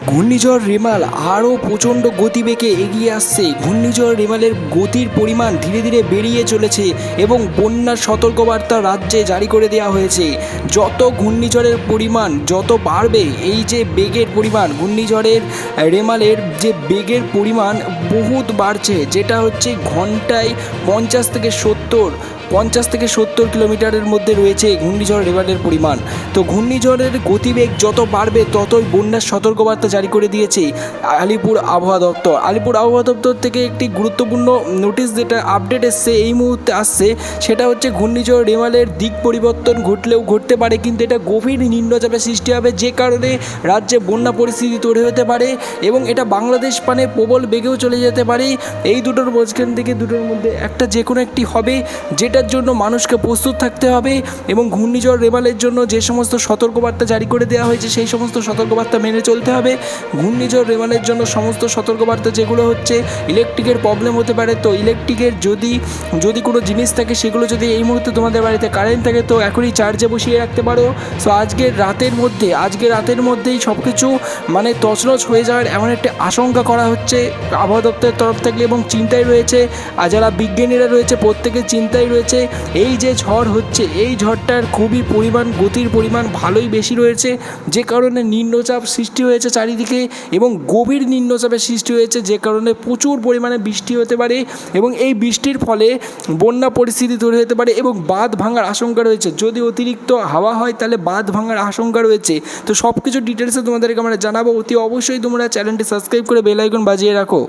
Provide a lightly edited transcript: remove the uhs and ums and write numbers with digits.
ঘূর্ণিঝড় রেমাল আরও প্রচণ্ড গতিবেগে এগিয়ে আসছে। ঘূর্ণিঝড় রেমালের গতির পরিমাণ ধীরে ধীরে বেরিয়ে চলেছে এবং বন্যার সতর্কবার্তা রাজ্যে জারি করে দেওয়া হয়েছে। যত ঘূর্ণিঝড়ের পরিমাণ যত বাড়বে, এই যে বেগের পরিমাণ ঘূর্ণিঝড়ের রেমালের যে বেগের পরিমাণ বহুত বাড়ছে, যেটা হচ্ছে ঘন্টায় 50 থেকে 70 কিলোমিটারের মধ্যে রয়েছে ঘূর্ণিঝড় রেমালের পরিমাণ। তো ঘূর্ণিঝড়ের গতিবেগ যত বাড়বে ততই বন্যার সতর্কবার্তা জারি করে দিয়েছে আলিপুর আবহাওয়া দপ্তর। আলিপুর আবহাওয়া দপ্তর থেকে একটি গুরুত্বপূর্ণ নোটিশ, যেটা আপডেট এসছে এই মুহূর্তে আসছে, সেটা হচ্ছে ঘূর্ণিঝড় রেমালের দিক পরিবর্তন ঘটতে পারে, কিন্তু এটা গভীর নিম্নচাপের সৃষ্টি হবে, যে কারণে রাজ্যে বন্যা পরিস্থিতি তৈরি হতে পারে এবং এটা বাংলাদেশ পানে প্রবল বেগেও চলে যেতে পারে। এই দুটোর মাঝখান থেকে দুটোর মধ্যে একটা যে কোনো একটি হবে, যেটার জন্য মানুষকে প্রস্তুত থাকতে হবে। এবং ঘূর্ণিঝড় রেমালের জন্য যে সমস্ত সতর্কবার্তা জারি করে দেওয়া হয়েছে সেই সমস্ত সতর্কবার্তা মেনে চলতে হবে। ঘূর্ণিঝড় রেমালের জন্য সমস্ত সতর্কবার্তা যেগুলো হচ্ছে, ইলেকট্রিকের প্রবলেম হতে পারে, তো ইলেকট্রিকের যদি কোনো জিনিস থাকে, সেগুলো যদি এই মুহূর্তে তোমাদের বাড়িতে কারেন্ট থাকে তো এখনই চার্জে বসিয়ে রাখতে পারো। সো আজকের রাতের মধ্যেই সব কিছু মানে তছনছ হয়ে যাওয়ার এমন একটা আশঙ্কা করা হচ্ছে আবহাওয়া দপ্তরের তরফ থেকে, এবং চিন্তায় রয়েছে। আর যারা বিজ্ঞানীরা রয়েছে প্রত্যেকের চিন্তায় রয়েছে। এই যে ঝড় হচ্ছে, এই ঝড়টার গতির পরিমাণ ভালোই বেশি রয়েছে, যে কারণে নিম্নচাপ সৃষ্টি হয়েছে চারিদিকে এবং গভীর নিম্নচাপের সৃষ্টি হয়েছে, যে কারণে প্রচুর পরিমাণে বৃষ্টি হতে পারে এবং এই বৃষ্টির ফলে বন্যা পরিস্থিতি তৈরি হতে পারে এবং বাঁধ ভাঙার আশঙ্কা রয়েছে। যদি অতিরিক্ত হাওয়া হয় তাহলে বাঁধ ভাঙার আশঙ্কা রয়েছে। তো সব কিছু ডিটেলসে তোমাদেরকে আমরা জানাবো। অতি অবশ্যই তোমরা চ্যানেলটি সাবস্ক্রাইব করে বেল আইকন বাজিয়ে রাখো।